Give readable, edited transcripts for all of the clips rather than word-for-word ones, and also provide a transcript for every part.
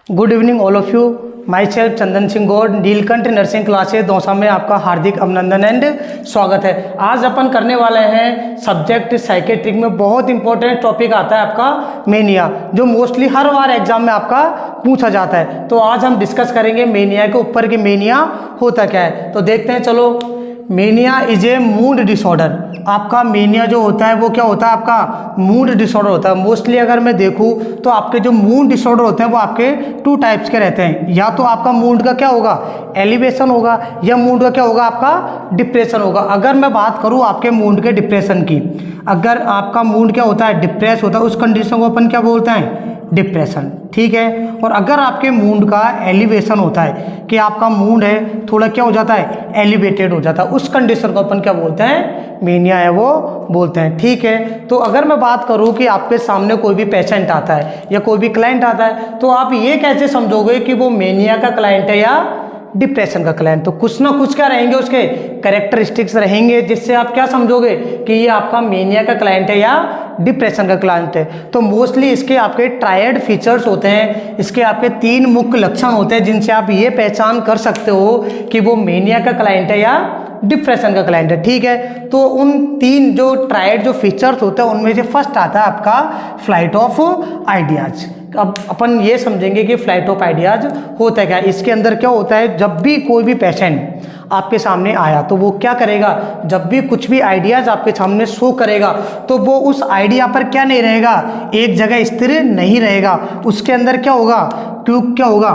Good evening all of you. Myself Chandan Singh Gaur, Neelkanth nursing classes Dausa में आपका हार्दिक अभिनंदन एंड स्वागत है। आज अपन करने वाले हैं सब्जेक्ट साइकेट्रिक में बहुत इंपॉर्टेंट टॉपिक आता है आपका मेनिया, जो मोस्टली हर बार एग्जाम में आपका पूछा जाता है। तो आज हम डिस्कस करेंगे मेनिया के ऊपर कि मेनिया होता क्या है। तो देखते हैं, चलो। Mania is a mood disorder. आपका मेनिया जो होता है वो क्या होता है, आपका मूड डिसऑर्डर होता है। मोस्टली अगर मैं देखूं तो आपके जो मूड डिसऑर्डर होते हैं वो आपके 2 टाइप्स के रहते हैं। या तो आपका मूड का क्या होगा, एलिवेशन होगा, या मूड का क्या होगा, आपका डिप्रेशन होगा। अगर मैं बात करूं आपके मूड के डिप्रेशन की, अगर आपका मूड क्या होता है, डिप्रेस होता है, उस कंडीशन को अपन क्या बोलते हैं, डिप्रेशन। ठीक है। और अगर आपके मूड का एलिवेशन होता है कि आपका मूड है थोड़ा क्या हो जाता है, एलिवेटेड हो जाता है, उस कंडीशन को अपन क्या बोलते हैं, मेनिया है वो बोलते हैं। ठीक है। तो अगर मैं बात करूं कि आपके सामने कोई भी पेशेंट आता है या कोई भी क्लाइंट आता है, तो आप ये कैसे समझोगे कि वो मेनिया का क्लाइंट है या डिप्रेशन का क्लाइंट। तो कुछ ना कुछ क्या रहेंगे, उसके कैरेक्टरिस्टिक्स रहेंगे, जिससे आप क्या समझोगे कि ये आपका मेनिया का क्लाइंट है या डिप्रेशन का क्लाइंट है। तो मोस्टली इसके आपके ट्रायड फीचर्स होते हैं, इसके आपके 3 मुख्य लक्षण होते हैं, जिनसे आप ये पहचान कर सकते हो कि वो मेनिया का क्लाइंट है या डिप्रेशन का क्लाइंट है। ठीक है। तो उन 3 जो ट्रायड जो फीचर्स होते हैं उनमें से फर्स्ट आता है आपका फ्लाइट ऑफ आइडियाज। अब अपन ये समझेंगे कि फ्लाइट ऑफ आइडियाज होता है क्या। इसके अंदर क्या होता है, जब भी कोई भी पेशेंट आपके सामने आया तो वो क्या करेगा, जब भी कुछ भी आइडियाज आपके सामने शो करेगा तो वो उस आइडिया पर क्या नहीं रहेगा, एक जगह स्थिर नहीं रहेगा। उसके अंदर क्या होगा, क्योंकि क्या होगा,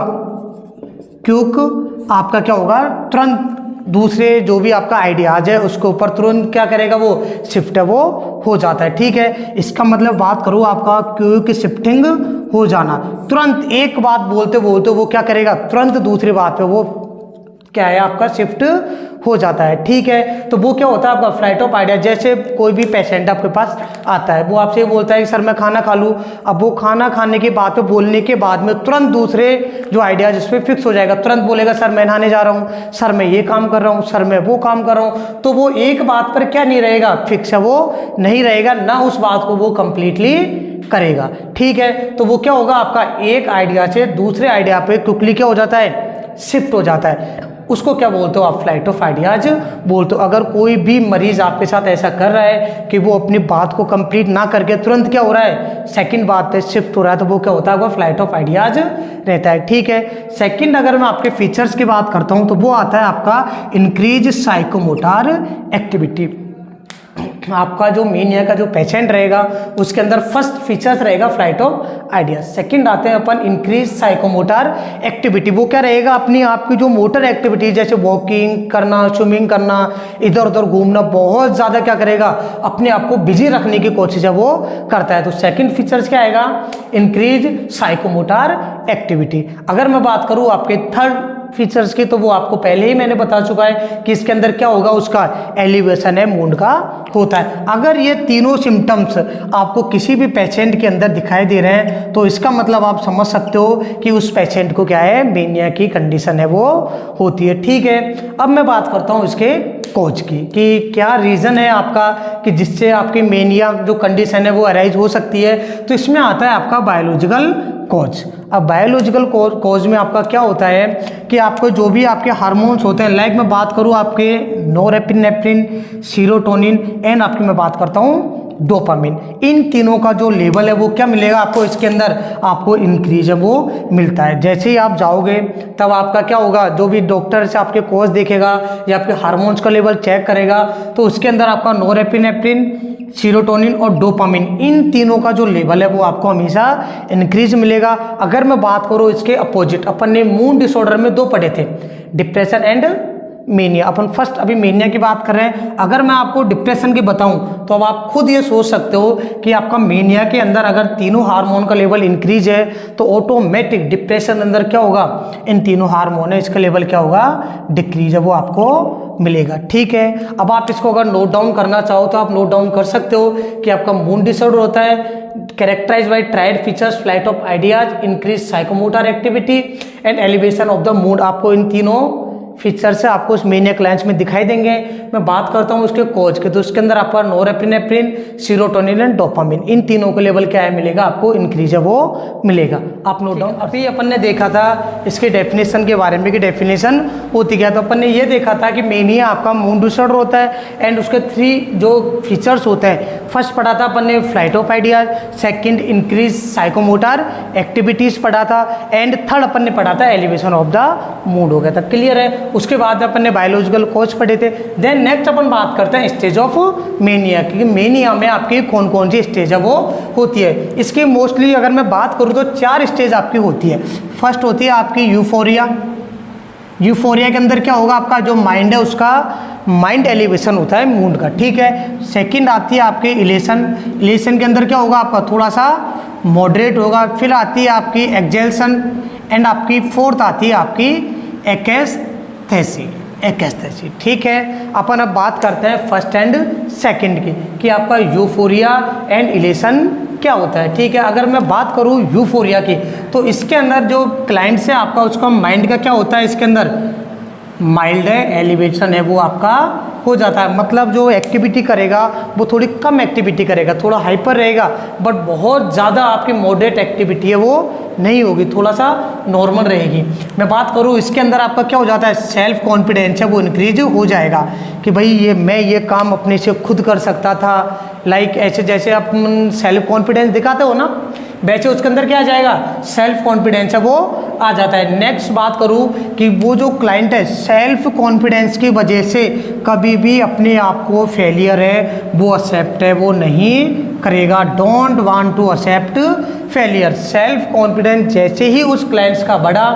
क्योंकि आपका क्या होगा, तुरंत दूसरे जो भी आपका आइडियाज है उसके ऊपर तुरंत क्या करेगा, वो शिफ्ट है वो हो जाता है। ठीक है। इसका मतलब बात करूँ आपका क्योंकि शिफ्टिंग हो जाना, तुरंत एक बात बोलते बोलते वो क्या करेगा, तुरंत दूसरी बात पे वो क्या है, आपका शिफ्ट हो जाता है। ठीक है। तो वो क्या होता है आपका फ्लाइट ऑफ आइडिया। जैसे कोई भी पेशेंट आपके पास आता है, वो आपसे बोलता है कि सर मैं खाना खा लूँ। अब वो खाना खाने की बात पे बोलने के बाद में तुरंत दूसरे जो आइडियाज इस पर फिक्स हो जाएगा, तुरंत बोलेगा सर मैं नहाने जा रहा हूँ, सर मैं ये काम कर रहा हूँ, सर मैं वो काम कर रहा हूँ। तो वो एक बात पर क्या नहीं रहेगा, फिक्स है वो नहीं रहेगा, ना उस बात को वो कंप्लीटली करेगा। ठीक है। तो वो क्या होगा, आपका एक आइडिया से दूसरे आइडिया पे क्विकली क्या हो जाता है, शिफ्ट हो जाता है। उसको क्या बोलते हो आप, फ्लाइट ऑफ आइडियाज बोलते हो। अगर कोई भी मरीज आपके साथ ऐसा कर रहा है कि वो अपनी बात को कंप्लीट ना करके तुरंत क्या हो रहा है, सेकंड बात पे शिफ्ट हो रहा है, तो वो क्या होता है, वो फ्लाइट ऑफ आइडियाज रहता है। ठीक है। सेकंड अगर मैं आपके फीचर्स की बात करता हूं तो वो आता है आपका इंक्रीज साइकोमोटर एक्टिविटी। आपका जो मेनिया का जो पेशेंट रहेगा उसके अंदर फर्स्ट फीचर्स रहेगा फ्लाइट ऑफ आइडियाज। सेकंड आते हैं अपन इंक्रीज साइकोमोटर एक्टिविटी। वो क्या रहेगा, अपनी आपकी जो मोटर एक्टिविटी जैसे वॉकिंग करना, स्विमिंग करना, इधर उधर घूमना, बहुत ज़्यादा क्या करेगा, अपने आप को बिजी रखने की कोशिश है वो करता है। तो सेकंड फीचर्स क्या आएगा, इंक्रीज साइकोमोटर एक्टिविटी। अगर मैं बात करूँ आपके थर्ड फीचर्स की, तो वो आपको पहले ही मैंने बता चुका है कि इसके अंदर क्या होगा, उसका एलिवेशन है मूड का होता है। अगर ये तीनों सिम्टम्स आपको किसी भी पेशेंट के अंदर दिखाई दे रहे हैं तो इसका मतलब आप समझ सकते हो कि उस पेशेंट को क्या है, मेनिया की कंडीशन है वो होती है। ठीक है। अब मैं बात करता हूँ इसके कॉज की कि क्या रीज़न है आपका कि जिससे आपकी मेनिया जो कंडीशन है वो अराइज हो सकती है। तो इसमें आता है आपका बायोलॉजिकल कॉज। अब बायोलॉजिकल कॉज में आपका क्या होता है कि आपको जो भी आपके हार्मोन्स होते हैं, लाइक मैं बात करूँ आपके नोरेपिनेफ्रिन, सीरोटोनिन एंड आपकी मैं बात करता हूँ डोपामिन, इन तीनों का जो लेवल है वो क्या मिलेगा आपको, इसके अंदर आपको इंक्रीज है वो मिलता है। जैसे ही आप जाओगे तब आपका क्या होगा, जो भी डॉक्टर से आपके कॉज देखेगा या आपके हार्मोन्स का लेवल चेक करेगा तो उसके अंदर आपका नोरेपिनेफ्रिन, सीरोटोनिन और डोपामिन, इन तीनों का जो लेवल है वो आपको हमेशा इंक्रीज मिलेगा। अगर मैं बात करूँ इसके अपोजिट, अपन ने मूड डिसऑर्डर में 2 पढ़े थे, depression and mania. Upon first अभी मेनिया की बात कर रहे हैं। अगर मैं आपको डिप्रेशन की बताऊं तो अब आप खुद ये सोच सकते हो कि आपका मेनिया के अंदर अगर तीनों हार्मोन का लेवल इंक्रीज है तो ऑटोमेटिक डिप्रेशन अंदर क्या होगा, इन तीनों हार्मोन है इसका लेवल क्या होगा, डिक्रीज है वो आपको मिलेगा। ठीक है। अब आप इसको अगर नोट डाउन करना चाहो तो आप नोट डाउन कर सकते हो कि आपका मूड डिसऑर्डर होता है characterised by triad features, flight of ideas, increase psychomotor activity and elevation of the mood. आपको इन तीनों फीचर्स है आपको उस मेनिया क्लाइंट्स में दिखाई देंगे। मैं बात करता हूँ उसके कोज के, तो उसके अंदर आपका नोरेपिनेफ्रिन, सीरोटोनिन एंड डोपामिन, इन तीनों के लेवल क्या है मिलेगा आपको, इंक्रीज है वो मिलेगा। आप नोट डाउन। अभी अपन ने देखा था इसके डेफिनेशन के बारे में कि डेफिनेशन होती क्या, तो अपन ने ये देखा था कि मेनिया आपका मूड डिसऑर्डर होता है एंड उसके 3 जो फीचर्स होते हैं, फर्स्ट पढ़ा था अपन ने flight of ideas, second increase psychomotor activities पढ़ा था एंड थर्ड अपन ने पढ़ा था एलिवेशन ऑफ द मूड हो गया था। क्लियर है। उसके बाद अपन ने बायोलॉजिकल कॉज पढ़े थे। देन नेक्स्ट अपन बात करते हैं स्टेज ऑफ मेनिया की, मेनिया में आपकी कौन कौन सी स्टेज है वो होती है। इसकी मोस्टली अगर मैं बात करूँ तो 4 स्टेज आपकी होती है। फर्स्ट होती है आपकी यूफोरिया। यूफोरिया के अंदर क्या होगा, आपका जो माइंड है उसका माइंड एलिवेशन होता है मूड का, ठीक है। सेकंड आती है आपकी इलेशन। इलेशन के अंदर क्या होगा आपका थोड़ा सा मॉडरेट होगा। फिर आती है आपकी एक्जेल्सन एंड आपकी फोर्थ आती है आपकी एक्स्थेसी। एक्स्थेसी, ठीक है। अपन अब बात करते हैं फर्स्ट एंड सेकंड की कि आपका यूफोरिया एंड इलेशन क्या होता है, ठीक है। अगर मैं बात करूँ यूफोरिया की, तो इसके अंदर जो क्लाइंट्स है आपका उसका माइंड का क्या होता है, इसके अंदर माइल्ड है, एलिवेशन है वो आपका हो जाता है। मतलब जो एक्टिविटी करेगा वो थोड़ी कम एक्टिविटी करेगा, थोड़ा हाइपर रहेगा, बट बहुत ज़्यादा आपकी मॉडरेट एक्टिविटी है वो नहीं होगी, थोड़ा सा नॉर्मल रहेगी। मैं बात करूँ इसके अंदर आपका क्या हो जाता है, सेल्फ कॉन्फिडेंस है वो इंक्रीज हो जाएगा कि भाई मैं ये काम अपने से खुद कर सकता था। लाइक ऐसे जैसे आप सेल्फ कॉन्फिडेंस दिखाते हो ना, वैसे उसके अंदर क्या आ जाएगा, सेल्फ कॉन्फिडेंस है वो आ जाता है। नेक्स्ट बात करूँ कि वो जो क्लाइंट है सेल्फ कॉन्फिडेंस की वजह से कभी भी अपने आप को फेलियर है वो एक्सेप्ट है वो नहीं करेगा। Don't want to accept failure. Self confidence जैसे ही उस क्लाइंट्स का बढ़ा,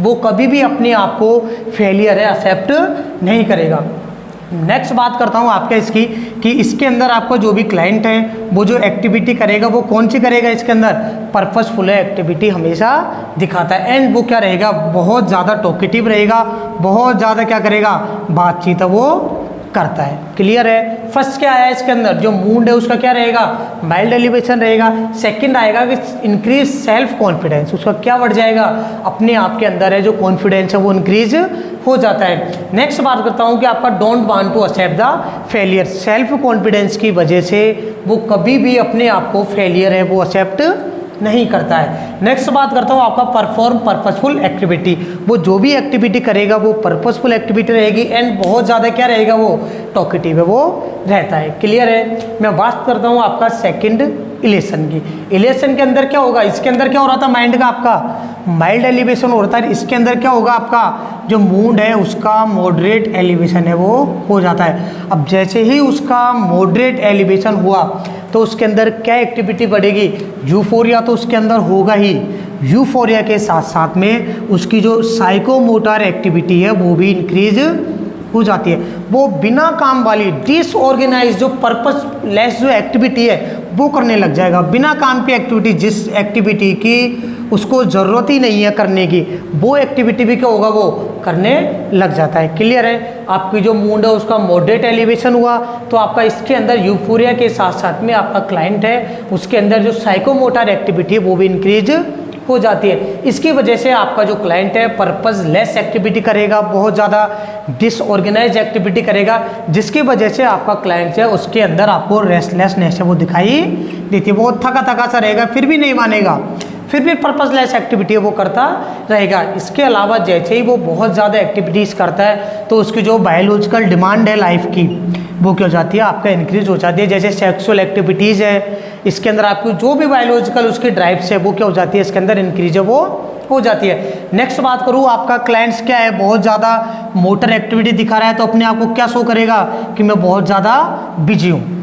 वो कभी भी अपने आप को फेलियर है एक्सेप्ट नहीं करेगा। नेक्स्ट बात करता हूँ आपके इसकी कि इसके अंदर आपका जो भी क्लाइंट है वो जो एक्टिविटी करेगा वो कौन सी करेगा, इसके अंदर पर्पसफुल एक्टिविटी हमेशा दिखाता है एंड वो क्या रहेगा, बहुत ज़्यादा टॉकेटिव रहेगा, बहुत ज़्यादा क्या करेगा, बातचीत वो करता है। क्लियर है। फर्स्ट क्या आया इसके अंदर, जो मूड है उसका क्या रहेगा, माइल्ड एलिवेशन रहेगा। सेकंड आएगा कि इंक्रीज सेल्फ कॉन्फिडेंस, उसका क्या बढ़ जाएगा, अपने आप के अंदर है जो कॉन्फिडेंस है वो इंक्रीज हो जाता है। नेक्स्ट बात करता हूँ कि आपका don't want to accept the failure. Self confidence की वजह से वो कभी भी अपने आप को फेलियर है वो एक्सेप्ट नहीं करता है। नेक्स्ट बात करता हूँ आपका परफॉर्म पर्पसफुल एक्टिविटी। वो जो भी एक्टिविटी करेगा वो पर्पसफुल एक्टिविटी रहेगी एंड बहुत ज़्यादा क्या रहेगा, वो टॉकेटिव है वो रहता है। क्लियर है। मैं बात करता हूँ आपका सेकंड इलेशन की। इलेशन के अंदर क्या होगा, इसके अंदर क्या हो रहा था, माइंड का आपका माइल्ड एलिवेशन हो रहा था। इसके अंदर क्या होगा, आपका जो मूड है उसका मॉडरेट एलिवेशन है वो हो जाता है। अब जैसे ही उसका मॉडरेट एलिवेशन हुआ तो उसके अंदर क्या एक्टिविटी बढ़ेगी, यूफोरिया तो उसके अंदर होगा ही। यूफोरिया के साथ साथ में उसकी जो साइकोमोटर एक्टिविटी है वो भी इंक्रीज हो जाती है। वो बिना काम वाली डिसऑर्गेनाइज जो पर्पसलेस जो एक्टिविटी है वो करने लग जाएगा। बिना काम की एक्टिविटी, जिस एक्टिविटी की उसको ज़रूरत ही नहीं है करने की, वो एक्टिविटी भी क्या होगा, वो करने लग जाता है। क्लियर है। आपकी जो मूड है उसका मॉडरेट एलिवेशन हुआ तो आपका इसके अंदर यूफोरिया के साथ साथ में आपका क्लाइंट है उसके अंदर जो साइकोमोटर एक्टिविटी है वो भी इंक्रीज हो जाती है। इसकी वजह से आपका जो क्लाइंट है पर्पसलेस एक्टिविटी करेगा, बहुत ज़्यादा डिसऑर्गेनाइज एक्टिविटी करेगा, जिसकी वजह से आपका क्लाइंट है उसके अंदर आपको रेस्टलेसनेस है वो दिखाई देती है। बहुत थका थका सा रहेगा, फिर भी नहीं मानेगा, फिर भी पर्पसलेस एक्टिविटी वो करता रहेगा। इसके अलावा जैसे ही वो बहुत ज़्यादा एक्टिविटीज़ करता है तो उसकी जो बायोलॉजिकल डिमांड है लाइफ की वो क्या हो जाती है, आपका इंक्रीज हो जाती है। जैसे सेक्सुअल एक्टिविटीज़ है, इसके अंदर आपकी जो भी बायोलॉजिकल उसकी ड्राइव्स है वो क्या हो जाती है, इसके अंदर इंक्रीज है वो हो जाती है। नेक्स्ट बात करूँ, आपका क्लाइंट्स क्या है, बहुत ज़्यादा मोटर एक्टिविटी दिखा रहा है तो अपने आप को क्या शो करेगा कि मैं बहुत ज़्यादा बिजी हूँ।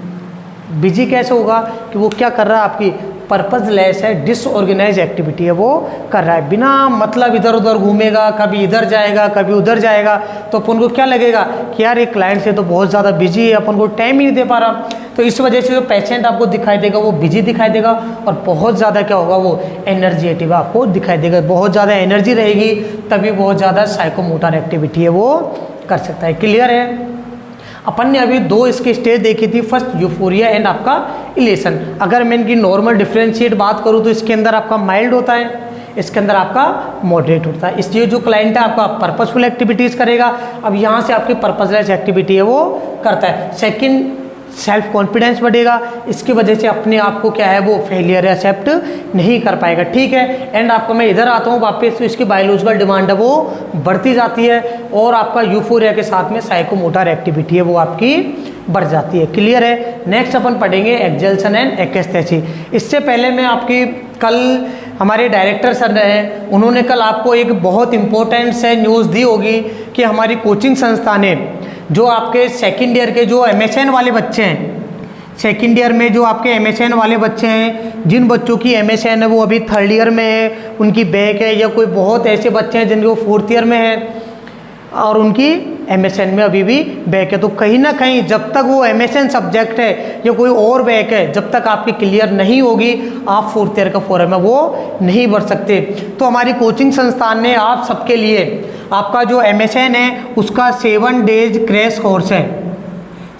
बिजी कैसे होगा कि वो क्या कर रहा है, आपकी पर्पसलेस है, डिसऑर्गेनाइज एक्टिविटी है वो कर रहा है। बिना मतलब इधर उधर घूमेगा, कभी इधर जाएगा कभी उधर जाएगा, तो अपन को क्या लगेगा कि यार ये क्लाइंट से तो बहुत ज़्यादा बिजी है, अपन को टाइम ही नहीं दे पा रहा। तो इस वजह से जो पेशेंट आपको दिखाई देगा वो बिजी दिखाई देगा और बहुत ज़्यादा क्या होगा, वो एनर्जेटिव आपको दिखाई देगा। बहुत ज़्यादा एनर्जी रहेगी तभी बहुत ज़्यादा साइकोमोटर एक्टिविटी है वो कर सकता है। क्लियर है। अपन ने अभी 2 इसकी स्टेज देखी थी, फर्स्ट यूफोरिया एंड आपका इलेशन। अगर मैं इनकी नॉर्मल डिफ्रेंशिएट बात करूँ तो इसके अंदर आपका माइल्ड होता है इसके अंदर आपका मॉडरेट होता है। इसलिए जो क्लाइंट है आपका पर्पसफुल एक्टिविटीज़ करेगा, अब यहाँ से आपकी पर्पसलेस एक्टिविटी है वो करता है। सेकंड, सेल्फ कॉन्फिडेंस बढ़ेगा, इसकी वजह से अपने आप को क्या है वो फेलियर एक्सेप्ट नहीं कर पाएगा, ठीक है। एंड आपको मैं इधर आता हूँ वापस, तो इसकी बायोलॉजिकल डिमांड है वो बढ़ती जाती है और आपका यूफोरिया के साथ में साइकोमोटर एक्टिविटी है वो आपकी बढ़ जाती है। क्लियर है। नेक्स्ट अपन पढ़ेंगे एक्सल्सन एंड एक्सटेसी। इससे पहले मैं आपकी कल हमारे डायरेक्टर सर रहे, उन्होंने कल आपको एक बहुत इंपॉर्टेंट से न्यूज़ दी होगी कि हमारी कोचिंग संस्था ने जो आपके सेकंड ईयर के जो MSN वाले बच्चे हैं, सेकंड ईयर में जो आपके MSN वाले बच्चे हैं, जिन बच्चों की MSN है वो अभी थर्ड ईयर में है, उनकी बैक है, या कोई बहुत ऐसे बच्चे हैं जिनके वो फोर्थ ईयर में है और उनकी MSN में अभी भी बैक है, तो कहीं ना कहीं जब तक वो MSN सब्जेक्ट है या कोई और बैक है, जब तक आपकी क्लियर नहीं होगी आप फोर्थ ईयर का फोरम है वो नहीं भर सकते। तो हमारी कोचिंग संस्थान ने आप सबके लिए आपका जो MSN है उसका 7 डेज क्रैश कोर्स है,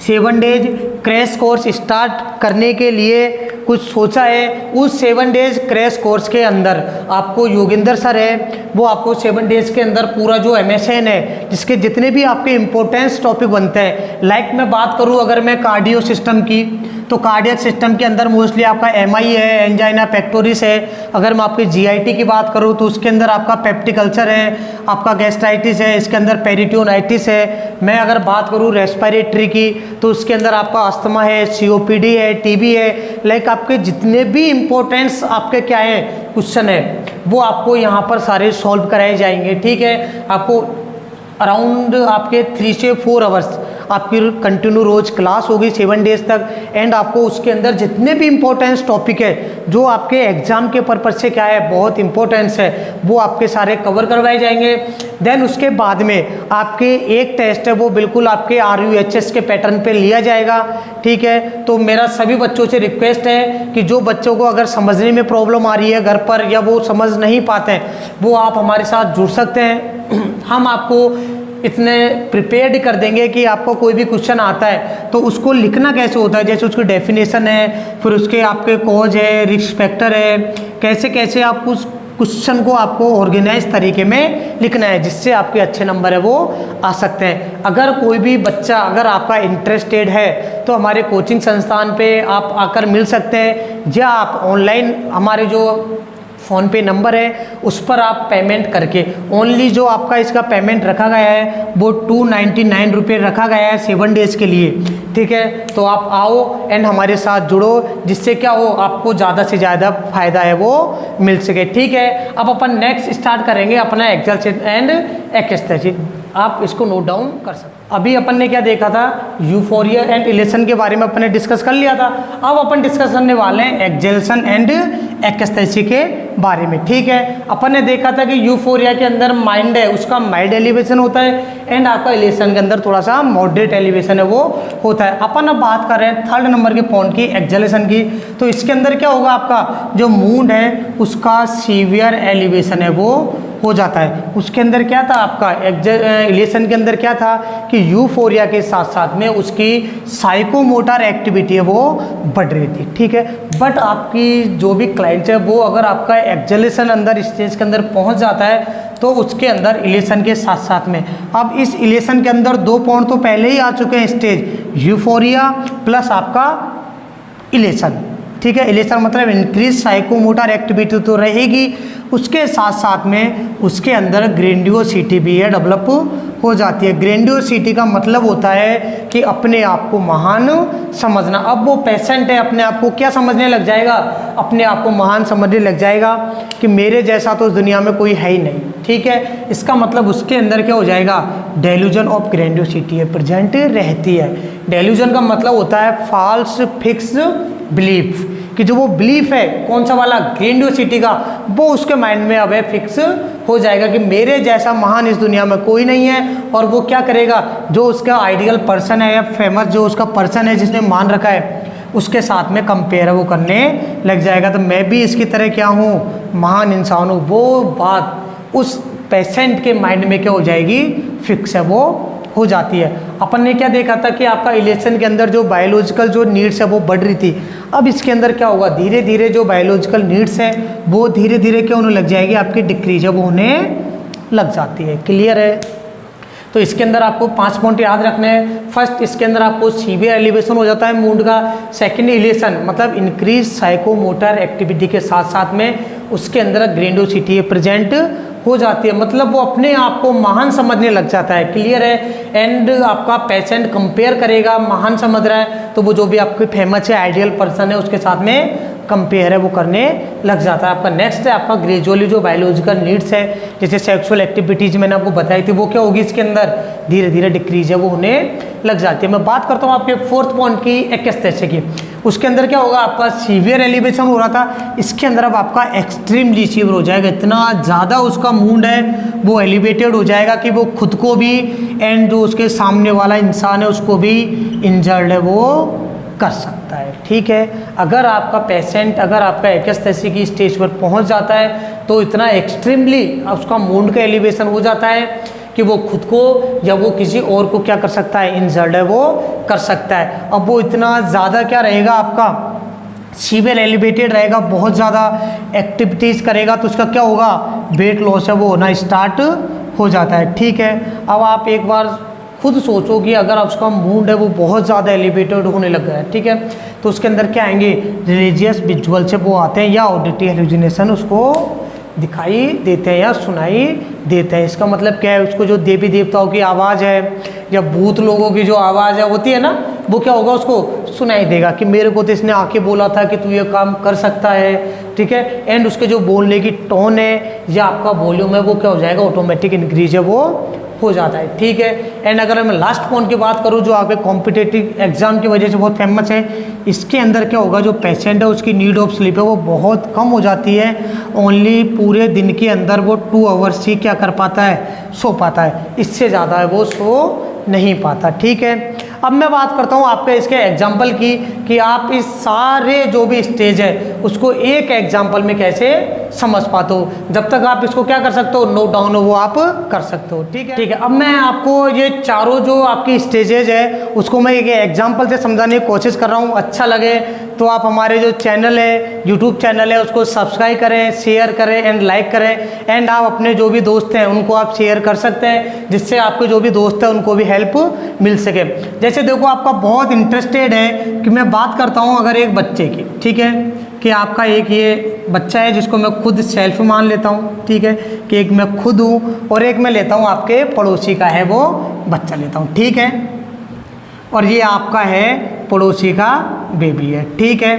7 डेज क्रैश कोर्स स्टार्ट करने के लिए कुछ सोचा है। उस 7 डेज क्रैश कोर्स के अंदर आपको योगेंद्र सर है वो आपको 7 डेज के अंदर पूरा जो MSN है जिसके जितने भी आपके इम्पोर्टेंस टॉपिक बनते हैं, लाइक मैं बात करूं अगर मैं कार्डियो सिस्टम की, तो कार्डियक सिस्टम के अंदर मोस्टली आपका MI है, एंजाइना पेक्टोरिस है। अगर मैं आपकी GIT की बात करूं तो उसके अंदर आपका पेप्टिक अल्सर है, आपका गैस्ट्राइटिस है, इसके अंदर पेरिटोनाइटिस है। मैं अगर बात करूं रेस्पिरेटरी की तो उसके अंदर आपका अस्थमा है, COPD है, TB है। लाइक आपके जितने भी इम्पोर्टेंस आपके क्या है क्वेश्चन है वो आपको यहाँ पर सारे सॉल्व कराए जाएंगे, ठीक है। आपको अराउंड आपके 3 से 4 आवर्स आपकी कंटिन्यू रोज क्लास होगी 7 डेज तक। एंड आपको उसके अंदर जितने भी इम्पोर्टेंस टॉपिक है जो आपके एग्जाम के पर्पज से क्या है बहुत इंपॉर्टेंस है वो आपके सारे कवर करवाए जाएंगे। देन उसके बाद में आपके एक टेस्ट है वो बिल्कुल आपके RUHS के पैटर्न पे लिया जाएगा, ठीक है। तो मेरा सभी बच्चों से रिक्वेस्ट है कि जो बच्चों को अगर समझने में प्रॉब्लम आ रही है घर पर या वो समझ नहीं पाते हैं वो आप हमारे साथ जुड़ सकते हैं। हम आपको इतने प्रिपेयर्ड कर देंगे कि आपको कोई भी क्वेश्चन आता है तो उसको लिखना कैसे होता है, जैसे उसकी डेफिनेशन है, फिर उसके आपके कॉज है, रिस्क फैक्टर है, कैसे कैसे आप उस क्वेश्चन को आपको ऑर्गेनाइज तरीके में लिखना है जिससे आपके अच्छे नंबर है वो आ सकते हैं। अगर कोई भी बच्चा अगर आपका इंटरेस्टेड है तो हमारे कोचिंग संस्थान पे आप आकर मिल सकते हैं, या आप ऑनलाइन हमारे जो फ़ोन पे नंबर है उस पर आप पेमेंट करके, ओनली जो आपका इसका पेमेंट रखा गया है वो 299 रुपये रखा गया है 7 डेज़ के लिए, ठीक है। तो आप आओ एंड हमारे साथ जुड़ो जिससे क्या हो आपको ज़्यादा से ज़्यादा फायदा है वो मिल सके, ठीक है। अब अपन नेक्स्ट स्टार्ट करेंगे अपना एक्सल्सन एंड एक्सटेसी। आप इसको नोट डाउन कर सकते। अभी अपन ने क्या देखा था, यूफोरिया एंड इलेशन के बारे में अपन ने डिस्कस कर लिया था। अब अपन डिस्कस करने वाले हैं एक्सल्सन एंड एक्सटेसी के बारे में, ठीक है। अपन ने देखा था कि यूफोरिया के अंदर माइंड है उसका माइल्ड एलिवेशन होता है एंड आपका इलेशन के अंदर थोड़ा सा मॉडरेट एलिवेशन है वो होता है। अपन अब बात कर रहे हैं 3rd नंबर के पॉइंट की, एक्सलेशन की। तो इसके अंदर क्या होगा, आपका जो मूड है उसका सीवियर एलिवेशन है वो हो जाता है। उसके अंदर क्या था आपका इलेशन के अंदर क्या था कि यूफोरिया के साथ साथ में उसकी साइकोमोटर एक्टिविटी है वो बढ़ रही थी, ठीक है। बट आपकी जो भी क्लाइंट है वो अगर आपका एक्सलेशन अंदर स्टेज के अंदर पहुंच जाता है तो उसके अंदर इलेशन के साथ साथ में अब इस इलेशन के अंदर 2 पॉइंट तो पहले ही आ चुके हैं स्टेज, यूफोरिया प्लस आपका इलेशन, ठीक है। इलेशन मतलब इंक्रीज साइकोमोटर एक्टिविटी तो रहेगी, उसके साथ साथ में उसके अंदर ग्रेंडियोसिटी भी है डेवलप हो जाती है। ग्रेंडियोसिटी का मतलब होता है कि अपने आप को महान समझना। अब वो पेशेंट है अपने आप को क्या समझने लग जाएगा, अपने आप को महान समझने लग जाएगा कि मेरे जैसा तो इस दुनिया में कोई है ही नहीं, ठीक है। इसका मतलब उसके अंदर क्या हो जाएगा, डेल्यूजन ऑफ ग्रेंडियोसिटी है प्रेजेंट रहती है। डेल्यूजन का मतलब होता है फॉल्स फिक्स बिलीफ, कि जो वो बिलीफ है कौन सा वाला ग्रेंडियोसिटी का, वो उसके माइंड में अब फिक्स हो जाएगा कि मेरे जैसा महान इस दुनिया में कोई नहीं है। और वो क्या करेगा, जो उसका आइडियल पर्सन है या फेमस जो उसका पर्सन है जिसने मान रखा है उसके साथ में कंपेयर वो करने लग जाएगा। तो मैं भी इसकी तरह क्या हूँ, महान इंसान हूँ। वो बात उस पेशेंट के माइंड में क्या हो जाएगी, फिक्स है वो हो जाती है। अपन ने क्या देखा था कि आपका इलेक्शन के अंदर जो बायोलॉजिकल जो नीड्स है वो बढ़ रही थी। अब इसके अंदर क्या होगा, धीरे धीरे जो बायोलॉजिकल नीड्स हैं वो धीरे धीरे क्या होने लग जाएगी, आपकी डिक्रीज है वो होने लग जाती है। क्लियर है? तो इसके अंदर आपको 5 पॉइंट याद रखने हैं। फर्स्ट, इसके अंदर आपको सीवियर एलिवेशन हो जाता है मूड का। सेकंड, इलेशन मतलब इंक्रीज साइकोमोटर एक्टिविटी के साथ साथ में उसके अंदर ग्रेंडोसिटी प्रेजेंट हो जाती है, मतलब वो अपने आप को महान समझने लग जाता है। क्लियर है? एंड आपका पेशेंट कंपेयर करेगा, महान समझ रहा है तो वो जो भी आपके फेमस है आइडियल पर्सन है उसके साथ में कंपेयर है वो करने लग जाता है। आपका नेक्स्ट है आपका ग्रेजुअली जो बायोलॉजिकल नीड्स है जैसे सेक्सुअल एक्टिविटीज मैंने आपको बताई थी वो क्या होगी, इसके अंदर धीरे धीरे डिक्रीज है वो होने लग जाती है। मैं बात करता हूँ आपके फोर्थ पॉइंट की, एक्स्थेसिया की। उसके अंदर क्या होगा, आपका सीवियर एलिवेशन हो रहा था, इसके अंदर अब आपका एक्सट्रीमली सीवियर हो जाएगा। इतना ज़्यादा उसका मूड है वो एलिवेटेड हो जाएगा कि वो खुद को भी एंड जो उसके सामने वाला इंसान है उसको भी इंजर्ड है वो कर सकता है। ठीक है? अगर आपका पेशेंट अगर आपका एक्स्थेसिया की स्टेज पर पहुंच जाता है तो इतना एक्सट्रीमली उसका मूड का एलिवेशन हो जाता है कि वो खुद को या वो किसी और को क्या कर सकता है, इंजर्ड है वो कर सकता है। अब वो इतना ज़्यादा क्या रहेगा, आपका सीवियर एलिवेटेड रहेगा, बहुत ज़्यादा एक्टिविटीज़ करेगा तो उसका क्या होगा, वेट लॉस है वो होना स्टार्ट हो जाता है। ठीक है? अब आप एक बार खुद सोचो कि अगर उसका मूड है वो बहुत ज़्यादा एलिवेटेड होने लग गया है, ठीक है, तो उसके अंदर क्या आएंगे, रिलीजियस विजुअल से वो आते हैं या ऑडिटरी हेलुसिनेशन उसको दिखाई देते हैं या सुनाई देते हैं। इसका मतलब क्या है, उसको जो देवी देवताओं की आवाज़ है या भूत लोगों की जो आवाज़ है होती है ना, वो क्या होगा, उसको सुनाई देगा कि मेरे को तो इसने आके बोला था कि तू ये काम कर सकता है। ठीक है? एंड उसके जो बोलने की टोन है या आपका वॉल्यूम है वो क्या हो जाएगा, ऑटोमेटिक इंक्रीज है वो हो जाता है। ठीक है? एंड अगर मैं लास्ट पॉइंट की बात करूं जो आपके कॉम्पिटिटिव एग्जाम की वजह से बहुत फेमस है, इसके अंदर क्या होगा, जो पेशेंट है उसकी नीड ऑफ स्लीप है वो बहुत कम हो जाती है। ओनली पूरे दिन के अंदर वो 2 आवर्स ही क्या कर पाता है, सो पाता है, इससे ज़्यादा है वो सो नहीं पाता। ठीक है? अब मैं बात करता हूँ आपके इसके एग्जाम्पल की कि आप इस सारे जो भी स्टेज है उसको एक एग्जाम्पल में कैसे समझ पाते हो। जब तक आप इसको क्या कर सकते हो, नोट डाउन हो वो आप कर सकते हो। ठीक है? ठीक है, अब मैं आपको ये चारों जो आपकी स्टेजेज है उसको मैं एक एग्जाम्पल से समझाने की कोशिश कर रहा हूँ। अच्छा लगे तो आप हमारे जो चैनल है, यूट्यूब चैनल है, उसको सब्सक्राइब करें, शेयर करें एंड लाइक करें। एंड आप अपने जो भी दोस्त हैं उनको आप शेयर कर सकते हैं जिससे आपके जो भी दोस्त हैं उनको भी हेल्प मिल सके। जैसे देखो आपका बहुत इंटरेस्टेड है कि मैं बात करता हूँ अगर एक बच्चे की, ठीक है, कि आपका एक ये बच्चा है जिसको मैं खुद सेल्फ मान लेता हूँ, ठीक है, कि एक मैं खुद हूँ और एक मैं लेता हूँ आपके पड़ोसी का है वो बच्चा लेता हूँ। ठीक है? और ये आपका है पड़ोसी का बेबी है। ठीक है?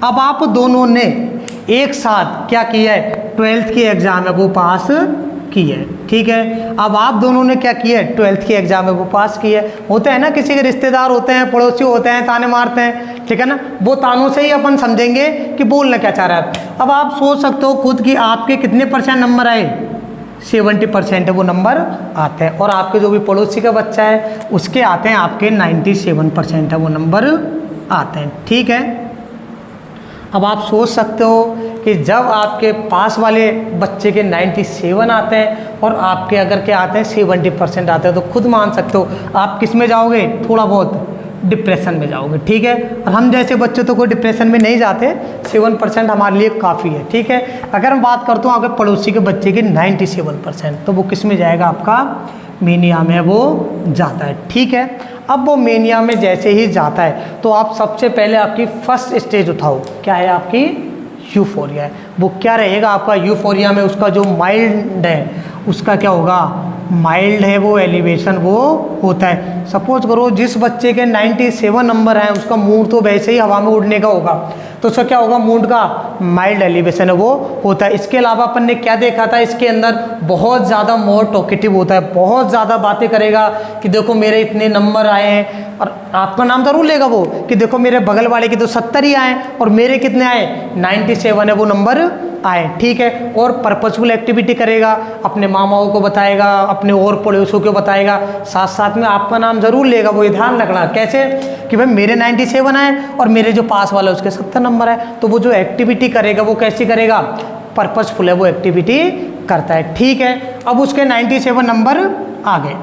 अब आप दोनों ने एक साथ क्या किया है, 12th की एग्ज़ाम है वो पास की है। ठीक है? अब आप दोनों ने क्या किया है, 12th की एग्जाम है वो पास की है। होता है ना, किसी के रिश्तेदार होते हैं, पड़ोसी होते हैं, ताने मारते हैं, ठीक है ना, वो तानों से ही अपन समझेंगे कि बोलना क्या चाह रहा है। अब आप सोच सकते हो खुद कि आपके कितने % नंबर आए, 70% है वो नंबर आते हैं, और आपके जो भी पड़ोसी का बच्चा है उसके आते हैं आपके 97% है वो नंबर आते हैं। ठीक है? अब आप सोच सकते हो कि जब आपके पास वाले बच्चे के 97 आते हैं और आपके अगर क्या आते हैं 70% आते हैं, तो खुद मान सकते हो आप किस में जाओगे, थोड़ा बहुत डिप्रेशन में जाओगे। ठीक है? और हम जैसे बच्चे तो कोई डिप्रेशन में नहीं जाते, 7% हमारे लिए काफ़ी है। ठीक है? अगर मैं बात करता हूँ आपके पड़ोसी के बच्चे की 97%, तो वो किस में जाएगा, आपका मेनिया में वो जाता है। ठीक है? अब वो मेनिया में जैसे ही जाता है तो आप सबसे पहले आपकी फर्स्ट स्टेज उठाओ, क्या है आपकी यूफोरिया है। वो क्या रहेगा आपका यूफोरिया में, उसका जो माइल्ड है उसका क्या होगा, माइल्ड है वो एलिवेशन वो होता है। सपोज करो जिस बच्चे के 97 नंबर हैं उसका मूड तो वैसे ही हवा में उड़ने का होगा, तो उसका क्या होगा, मूड का माइल्ड एलिवेशन है वो होता है। इसके अलावा अपन ने क्या देखा था, इसके अंदर बहुत ज़्यादा मोर टॉकेटिव होता है, बहुत ज़्यादा बातें करेगा कि देखो मेरे इतने नंबर आए हैं, और आपका नाम ज़रूर लेगा वो कि देखो मेरे बगल वाले के तो 70 ही आए और मेरे कितने आए, 97 है वो नंबर आए। ठीक है? और पर्पसफुल एक्टिविटी करेगा, अपने मामाओं को बताएगा, अपने और पड़ोसियों को बताएगा, साथ साथ में आपका नाम ज़रूर लेगा। वो ध्यान रखना कैसे कि भाई मेरे 97 आए और मेरे जो पास वाला उसके 70 नंबर है, तो वो जो एक्टिविटी करेगा वो कैसी करेगा, पर्पसफुल है वो एक्टिविटी करता है। ठीक है? अब उसके 97 नंबर आ गए।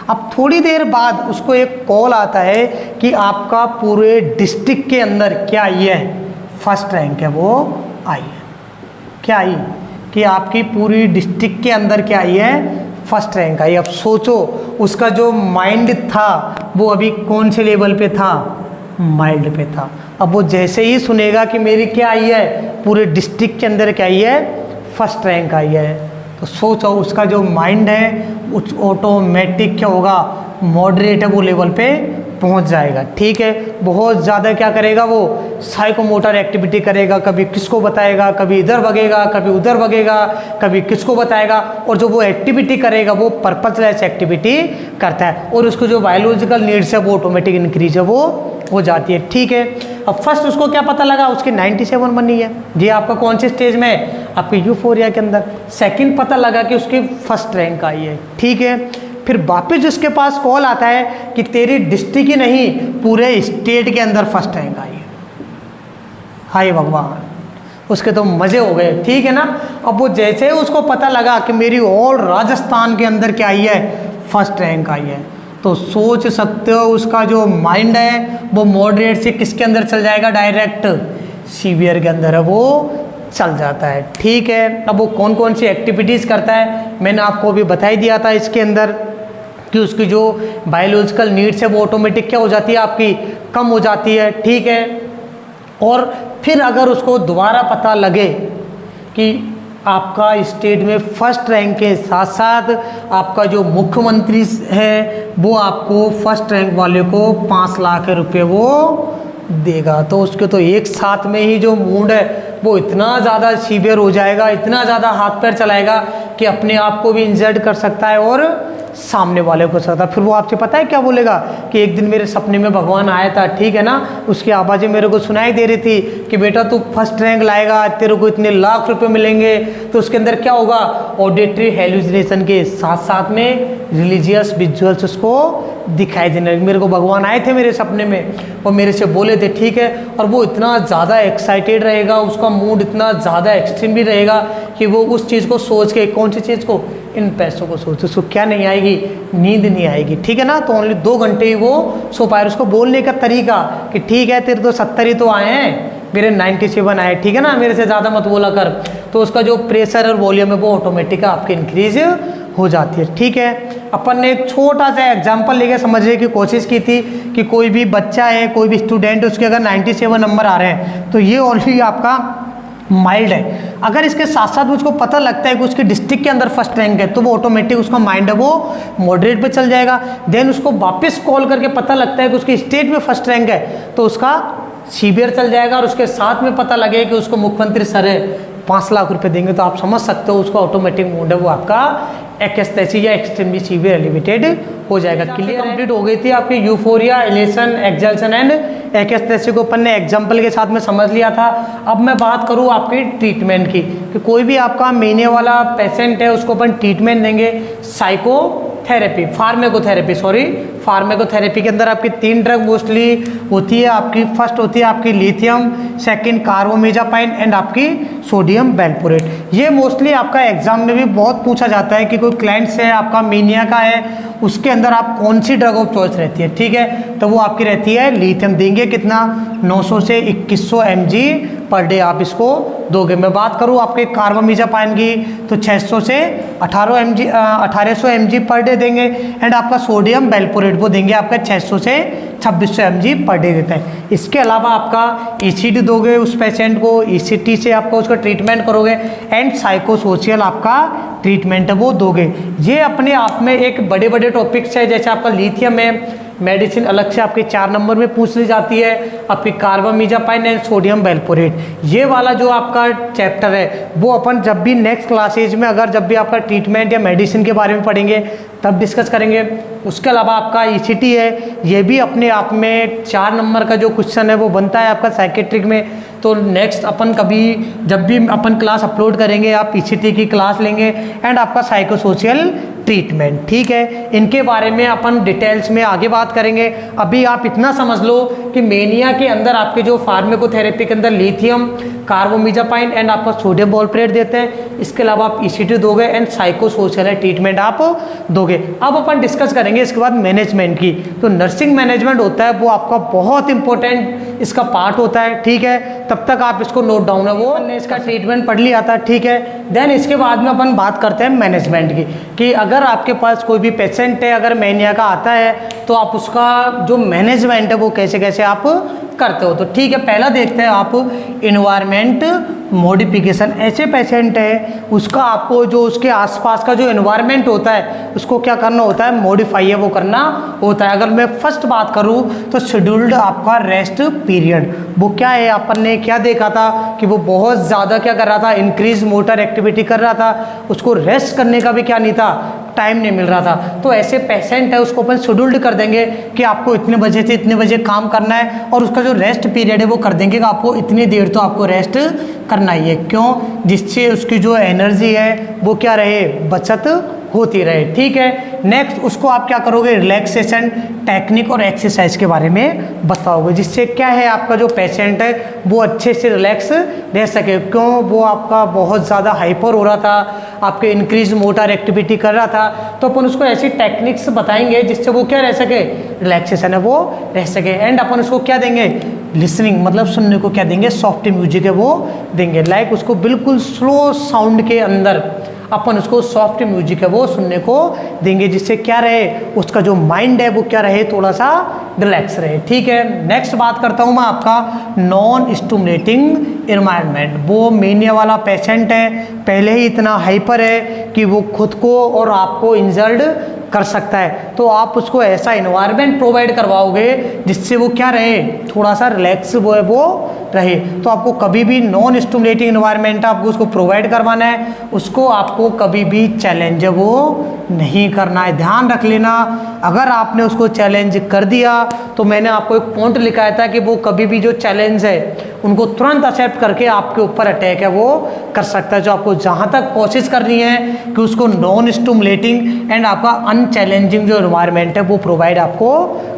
अब थोड़ी देर बाद उसको एक कॉल आता है कि आपका पूरे डिस्ट्रिक्ट के अंदर क्या आई है, फर्स्ट रैंक है वो आई है। क्या आई कि आपकी पूरी डिस्ट्रिक्ट के अंदर क्या आई है, फर्स्ट रैंक आई। अब सोचो उसका जो माइंड था वो अभी कौन से लेवल पे था, माइल्ड पे था। अब वो जैसे ही सुनेगा कि मेरी क्या आई है, पूरे डिस्ट्रिक्ट के अंदर क्या आई है, फर्स्ट रैंक आई है, तो सोचो उसका जो माइंड है उस ऑटोमेटिक क्या होगा, मॉडरेट है वो लेवल पे पहुंच जाएगा। ठीक है, बहुत ज़्यादा क्या करेगा वो, साइकोमोटर एक्टिविटी करेगा, कभी किसको बताएगा, कभी इधर भगेगा, कभी उधर भगेगा, कभी किसको बताएगा, और जो वो एक्टिविटी करेगा वो पर्पसलेस एक्टिविटी करता है, और उसको जो बायोलॉजिकल नीड्स है वो ऑटोमेटिक इंक्रीज है वो हो जाती है। ठीक है, अब फर्स्ट उसको क्या पता लगा, उसकी 97 बनी है। ये आपका कौन से स्टेज में है, आपके यूफोरिया के अंदर। सेकंड पता लगा कि उसकी फर्स्ट रैंक आई है। ठीक है, फिर वापस उसके पास कॉल आता है कि तेरी डिस्ट्रिक्ट ही नहीं पूरे स्टेट के अंदर फर्स्ट रैंक आई है। हाय भगवान, उसके तो मज़े हो गए। ठीक है ना, अब वो जैसे ही उसको पता लगा कि मेरी ऑल राजस्थान के अंदर क्या आई है, फर्स्ट रैंक आई है, तो सोच सकते हो उसका जो माइंड है वो मॉडरेट से किसके अंदर चल जाएगा, डायरेक्ट सीवियर के अंदर है वो चल जाता है। ठीक है, अब वो कौन कौन सी एक्टिविटीज़ करता है मैंने आपको अभी बता ही दिया था इसके अंदर, कि उसकी जो बायोलॉजिकल नीड्स है वो ऑटोमेटिक क्या हो जाती है, आपकी कम हो जाती है। ठीक है, और फिर अगर उसको दोबारा पता लगे कि आपका स्टेट में फर्स्ट रैंक के साथ साथ आपका जो मुख्यमंत्री है वो आपको फर्स्ट रैंक वाले को 5 लाख रुपए वो देगा, तो उसके तो एक साथ में ही जो मूड है वो इतना ज़्यादा सीवियर हो जाएगा, इतना ज़्यादा हाथ पैर चलाएगा कि अपने आप को भी इंजर्ड कर सकता है और सामने वाले को सकता। फिर वो आपसे पता है क्या बोलेगा कि एक दिन मेरे सपने में भगवान आया था, ठीक है ना, उसकी आवाज़ें मेरे को सुनाई दे रही थी कि बेटा तू फर्स्ट रैंक लाएगा, तेरे को इतने लाख रुपए मिलेंगे। तो उसके अंदर क्या होगा, ऑडिटरी हेलुसिनेशन के साथ साथ में रिलीजियस विजुअल्स उसको दिखाई देने लगे। मेरे को भगवान आए थे मेरे सपने में और मेरे से बोले थे, ठीक है, और वो इतना ज़्यादा एक्साइटेड रहेगा, उसका मूड इतना ज़्यादा एक्सट्रीम भी रहेगा कि वो उस चीज़ को सोच के, कौन सी चीज़ को, इन पैसों को सोच, उसको क्या नहीं आएगी, नींद नहीं आएगी। ठीक है ना, तो ओनली 2 घंटे ही वो सो पाए। उसको बोलने का तरीका कि ठीक है तेरे तो 70 ही तो आए हैं, मेरे 97 आए, ठीक है ना, मेरे से ज़्यादा मत बोला कर। तो उसका जो प्रेशर और वॉल्यूम है वो ऑटोमेटिक आपके इंक्रीज हो जाती है। ठीक है, अपन ने एक छोटा सा एग्जांपल लेके समझने की कोशिश की थी कि कोई भी बच्चा है, कोई भी स्टूडेंट, उसके अगर 97 नंबर आ रहे हैं तो ये ओनली आपका माइल्ड है। अगर इसके साथ साथ मुझको पता लगता है कि उसके डिस्ट्रिक्ट के अंदर फर्स्ट रैंक है तो वो ऑटोमेटिक उसका माइंड है वो मॉडरेट पे चल जाएगा। देन उसको वापस कॉल करके पता लगता है कि उसके स्टेट में फर्स्ट रैंक है तो उसका सीवियर चल जाएगा, और उसके साथ में पता लगे कि उसको मुख्यमंत्री सर है 5 लाख रुपए देंगे, तो आप समझ सकते हो उसका ऑटोमेटिक मूड है वो आपका एक्सटेसी या एक्सट्रीमली सीवियर एलिवेटेड हो जाएगा। क्लियर कंप्लीट हो गई थी आपकी यूफोरिया, इलेशन, एक्सल्शन एंड एक्सटेसी को अपन ने एग्जांपल के साथ में समझ लिया था। अब मैं बात करूँ आपकी ट्रीटमेंट की, कि कोई भी आपका महीने वाला पेशेंट है उसको अपन ट्रीटमेंट देंगे साइकोथेरेपी, फार्मेकोथेरेपी के अंदर आपकी 3 ड्रग मोस्टली होती है। आपकी फर्स्ट होती है आपकी लिथियम, सेकंड कार्बोमेजापाइन एंड आपकी सोडियम वैल्पोरेट। ये मोस्टली आपका एग्जाम में भी बहुत पूछा जाता है कि कोई क्लाइंट्स है आपका मीनिया का है, उसके अंदर आप कौन सी ड्रग ऑफ चॉइस रहती है। ठीक है, तो वो आपकी रहती है लिथियम। देंगे कितना, 900 से 2100 mg पर डे आप इसको दोगे। मैं बात करूँ आपके कार्बोमेजापाइन की तो 600 से 1800 mg पर डे देंगे। एंड आपका सोडियम वैल्पोरेट वो देंगे आपका 600 से 2600 mg पर डे देता है। इसके अलावा आपका ECT दोगे उस पेशेंट को, ECT से आपका उसका ट्रीटमेंट करोगे, एंड साइकोसोशियल आपका ट्रीटमेंट है वो दोगे। ये अपने आप में एक बड़े बड़े टॉपिक्स है। जैसे आपका लिथियम है, मेडिसिन अलग से आपके 4 नंबर में पूछ ली जाती है, आपकी कार्बोमेजापाइन एंड सोडियम वैल्पोरेट। ये वाला जो आपका चैप्टर है वो अपन जब भी नेक्स्ट क्लासेज में अगर जब भी आपका ट्रीटमेंट या मेडिसिन के बारे में पढ़ेंगे तब डिस्कस करेंगे। उसके अलावा आपका ECT है, ये भी अपने आप में 4 नंबर का जो क्वेश्चन है वो बनता है आपका साइकेट्रिक में। तो नेक्स्ट अपन कभी जब भी अपन क्लास अपलोड करेंगे आप ECT की क्लास लेंगे एंड आपका साइकोसोशियल ट्रीटमेंट। ठीक है, इनके बारे में अपन डिटेल्स में आगे बात करेंगे। अभी आप इतना समझ लो कि मेनिया के अंदर आपके जो फार्माकोथेरेपी के अंदर लिथियम, कार्बोमिजापाइन एंड आपका सोडियम वॉल्प्रेट देते हैं। इसके अलावा आप ईसीटी दोगे एंड साइकोसोशल ट्रीटमेंट आप दोगे। अब अपन डिस्कस करेंगे इसके बाद मैनेजमेंट की। तो नर्सिंग मैनेजमेंट होता है वो आपका बहुत इंपॉर्टेंट इसका पार्ट होता है। ठीक है, तब तक आप इसको नोट डाउन है, वो हमने इसका ट्रीटमेंट पढ़ लिया था। ठीक है, देन इसके बाद में अपन बात करते हैं मैनेजमेंट की, कि अगर आपके पास कोई भी पेशेंट है अगर मेनिया का आता है तो आप उसका जो मैनेजमेंट है वो कैसे कैसे आप करते हो। तो ठीक है, पहला देखते हैं आप इन्वायरमेंट मॉडिफिकेशन। ऐसे पेशेंट है उसका आपको जो उसके आसपास का जो इन्वायरमेंट होता है उसको क्या करना होता है, मॉडिफाई है वो करना होता है। अगर मैं फर्स्ट बात करूँ तो शेड्यूल्ड आपका रेस्ट पीरियड, वो क्या है, अपन ने क्या देखा था कि वो बहुत ज़्यादा क्या कर रहा था, इंक्रीज मोटर एक्टिविटी कर रहा था, उसको रेस्ट करने का भी क्या नहीं था, टाइम नहीं मिल रहा था। तो ऐसे पेशेंट है उसको अपन शेड्यूल्ड कर देंगे कि आपको इतने बजे से इतने बजे काम करना है, और उसका जो रेस्ट पीरियड है वो कर देंगे कि आपको इतनी देर तो आपको रेस्ट करना ही है। क्यों, जिससे उसकी जो एनर्जी है वो क्या रहे, बचत होती रहे। ठीक है, नेक्स्ट उसको आप क्या करोगे, रिलैक्सेशन टेक्निक और एक्सरसाइज के बारे में बताओगे, जिससे क्या है आपका जो पेशेंट है वो अच्छे से रिलैक्स रह सके। क्यों, वो आपका बहुत ज़्यादा हाइपर हो रहा था, आपके इंक्रीज मोटर एक्टिविटी कर रहा था, तो अपन उसको ऐसी टेक्निक्स बताएंगे जिससे वो क्या रह सके, रिलैक्सेशन है वो रह सके। एंड अपन उसको क्या देंगे, लिसनिंग, मतलब सुनने को क्या देंगे, सॉफ्ट म्यूजिक है वो देंगे। लाइक उसको बिल्कुल स्लो साउंड के अंदर अपन उसको सॉफ्ट म्यूजिक है वो सुनने को देंगे, जिससे क्या रहे, उसका जो माइंड है वो क्या रहे, थोड़ा सा रिलैक्स रहे। ठीक है, नेक्स्ट बात करता हूँ मैं आपका नॉन स्टिमुलेटिंग एनवायरनमेंट। वो मेनिया वाला पेशेंट है, पहले ही इतना हाइपर है कि वो खुद को और आपको इंजर्ड कर सकता है, तो आप उसको ऐसा एनवायरनमेंट प्रोवाइड करवाओगे जिससे वो क्या रहे, थोड़ा सा रिलैक्स वो है वो रहे। तो आपको कभी भी नॉन स्टिमुलेटिंग एनवायरनमेंट आपको उसको प्रोवाइड करवाना है, उसको आपको कभी भी चैलेंज है वो नहीं करना है। ध्यान रख लेना, अगर आपने उसको चैलेंज कर दिया तो मैंने आपको एक पॉइंट लिखाया था कि वो कभी भी जो चैलेंज है उनको तुरंत एक्सेप्ट करके आपके ऊपर अटैक है वो कर सकता है। जो आपको जहाँ तक कोशिश करनी है कि उसको नॉन स्टिमुलेटिंग एंड आपका अनचैलेंजिंग जो एनवायरनमेंट है वो प्रोवाइड आपको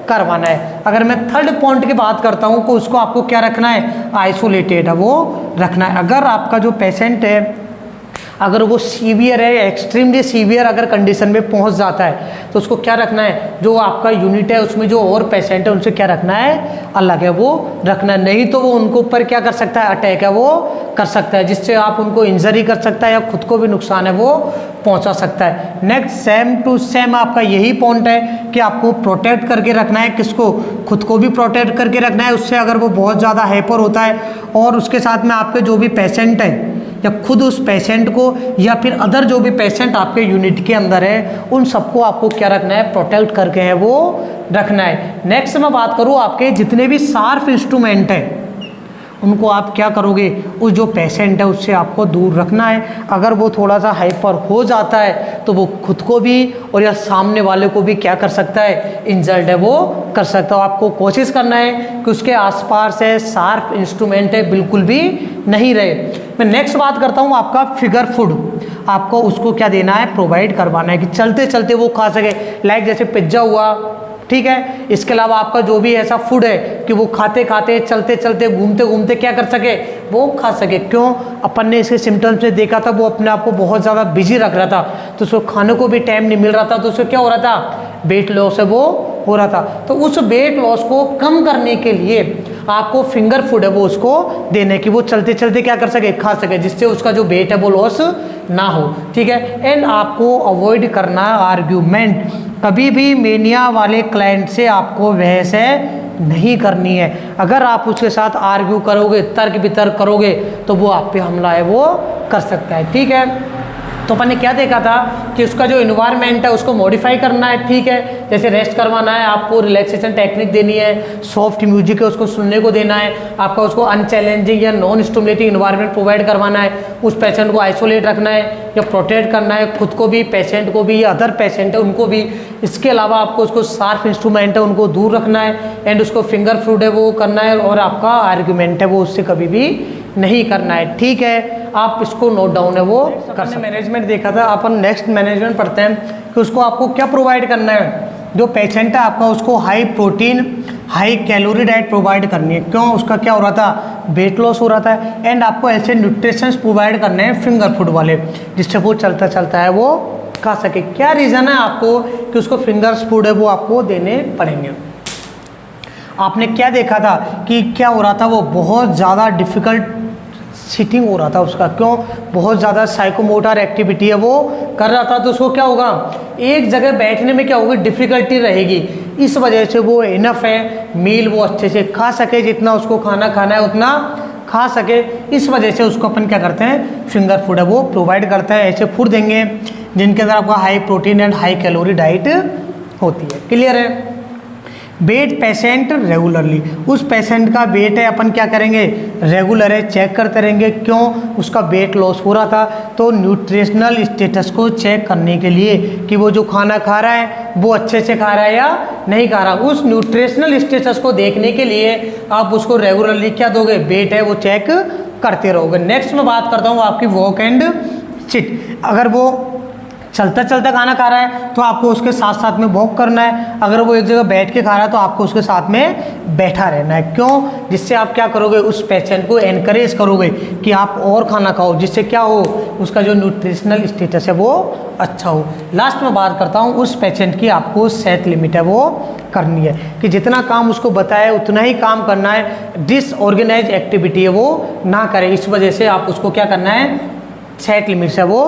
करवाना है। अगर मैं थर्ड पॉइंट की बात करता हूँ तो उसको आपको क्या रखना है, आइसोलेटेड है वो रखना है। अगर आपका जो पेशेंट है अगर वो सीवियर है, एक्सट्रीमली सीवियर अगर कंडीशन में पहुंच जाता है तो उसको क्या रखना है, जो आपका यूनिट है उसमें जो और पेशेंट है उनसे क्या रखना है, अलग है वो रखना है। नहीं तो वो उनको ऊपर क्या कर सकता है, अटैक है वो कर सकता है, जिससे आप उनको इंजरी कर सकता है या खुद को भी नुकसान है वो पहुंचा सकता है। नेक्स्ट सेम टू सेम आपका यही पॉइंट है कि आपको प्रोटेक्ट करके रखना है, किसको, खुद को भी प्रोटेक्ट करके रखना है उससे अगर वो बहुत ज़्यादा हाइपर होता है, और उसके साथ में आपके जो भी पेशेंट है या खुद उस पेशेंट को या फिर अदर जो भी पेशेंट आपके यूनिट के अंदर है उन सबको आपको क्या रखना है, प्रोटेक्ट करके है वो रखना है। नेक्स्ट मैं बात करूँ आपके जितने भी शार्प इंस्ट्रूमेंट हैं उनको आप क्या करोगे, उस जो पेशेंट है उससे आपको दूर रखना है। अगर वो थोड़ा सा हाइपर हो जाता है तो वो खुद को भी और या सामने वाले को भी क्या कर सकता है, इंजर्ड है वो कर सकता है। आपको कोशिश करना है कि उसके आसपास है शार्प इंस्ट्रूमेंट है बिल्कुल भी नहीं रहे। मैं नेक्स्ट बात करता हूँ आपका फिगर फूड, आपको उसको क्या देना है, प्रोवाइड करवाना है कि चलते चलते वो खा सके। लाइक जैसे पिज्ज़ा हुआ, ठीक है, इसके अलावा आपका जो भी ऐसा फूड है कि वो खाते खाते चलते चलते घूमते घूमते क्या कर सके, वो खा सके। क्यों, अपन ने इसके सिम्टम्स में देखा था वो अपने आप को बहुत ज़्यादा बिजी रख रहा था, तो उसको खाने को भी टाइम नहीं मिल रहा था, तो उसको क्या हो रहा था, वेट लॉस है वो हो रहा था। तो उस वेट लॉस को कम करने के लिए आपको फिंगर फूड है वो उसको देने की, वो चलते चलते क्या कर सके, खा सके, जिससे उसका जो वेट है वो लॉस ना हो। ठीक है, एंड आपको अवॉइड करना आर्ग्यूमेंट, कभी भी मेनिया वाले क्लाइंट से आपको बहस नहीं करनी है। अगर आप उसके साथ आर्ग्यू करोगे, तर्क वितर्क करोगे तो वो आप पे हमला है वो कर सकता है। ठीक है, तो अपन ने क्या देखा था कि उसका जो इन्वायरमेंट है उसको मॉडिफाई करना है। ठीक है, जैसे रेस्ट करवाना है, आपको रिलैक्सेशन टेक्निक देनी है, सॉफ्ट म्यूजिक है उसको सुनने को देना है, आपका उसको अनचैलेंजिंग या नॉन स्टिमुलेटिंग इन्वायरमेंट प्रोवाइड करवाना है, उस पेशेंट को आइसोलेट रखना है या प्रोटेक्ट करना है, खुद को भी, पेशेंट को भी या अदर पेशेंट है उनको भी। इसके अलावा आपको उसको शार्प इंस्ट्रूमेंट है उनको दूर रखना है, एंड उसको फिंगर फूड है वो करना है, और आपका आर्ग्यूमेंट है वो उससे कभी भी नहीं करना है। ठीक है, आप इसको नोट डाउन है वो कर सकते हैं। मैनेजमेंट देखा था, अपन नेक्स्ट मैनेजमेंट पढ़ते हैं कि उसको आपको क्या प्रोवाइड करना है। जो पेशेंट है आपका उसको high protein high calorie diet provide करनी है। क्यों? उसका क्या हो रहा था, वेट लॉस हो रहा था। एंड आपको ऐसे न्यूट्रिशंस प्रोवाइड करने हैं फिंगर फूड वाले, जिससे वो चलता चलता है वो खा सके। क्या रीज़न है आपको कि उसको फिंगर्स फूड है वो आपको देने पड़ेंगे। आपने क्या देखा था कि क्या हो रहा था, वो बहुत ज़्यादा डिफ़िकल्ट सिटिंग हो रहा था उसका। क्यों? बहुत ज़्यादा साइकोमोटर एक्टिविटी है वो कर रहा था, तो उसको क्या होगा, एक जगह बैठने में क्या होगी, डिफ़िकल्टी रहेगी। इस वजह से वो इनफ है मील वो अच्छे से खा सके, जितना उसको खाना खाना है उतना खा सके। इस वजह से उसको अपन क्या करते हैं, फिंगर फूड है वो प्रोवाइड करते हैं। ऐसे फूड देंगे जिनके अंदर आपका high protein and high calorie diet होती है। क्लियर है? वेट पेशेंट रेगुलरली, उस पेशेंट का वेट है अपन क्या करेंगे, रेगुलर है चेक करते रहेंगे। क्यों? उसका वेट लॉस हो रहा था, तो न्यूट्रिशनल स्टेटस को चेक करने के लिए कि वो जो खाना खा रहा है वो अच्छे से खा रहा है या नहीं खा रहा। उस न्यूट्रिशनल स्टेटस को देखने के लिए आप उसको रेगुलरली क्या दोगे, वेट है वो चेक करते रहोगे। नेक्स्ट मैं बात करता हूँ आपकी वॉक एंड सिट। अगर वो चलता चलता खाना खा रहा है तो आपको उसके साथ साथ में वॉक करना है। अगर वो एक जगह बैठ के खा रहा है तो आपको उसके साथ में बैठा रहना है। क्यों? जिससे आप क्या करोगे, उस पेशेंट को एनकरेज करोगे कि आप और खाना खाओ, जिससे क्या हो, उसका जो न्यूट्रिशनल स्टेटस है वो अच्छा हो। लास्ट में बात करता हूँ उस पेशेंट की आपको सेट लिमिट है वो करनी है कि जितना काम उसको बताया उतना ही काम करना है। डिसऑर्गेनाइज एक्टिविटी है वो ना करे। इस वजह से आप उसको क्या करना है, सेट लिमिट से वो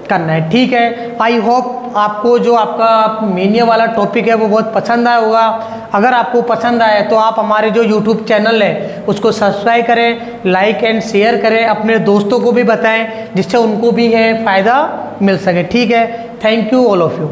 करना है। ठीक है, आई होप आपको जो आपका मीनिया वाला टॉपिक है वो बहुत पसंद आया होगा। अगर आपको पसंद आए तो आप हमारे जो यूट्यूब चैनल है उसको सब्सक्राइब करें, लाइक एंड शेयर करें, अपने दोस्तों को भी बताएं जिससे उनको भी है फ़ायदा मिल सके। ठीक है, thank you all of you.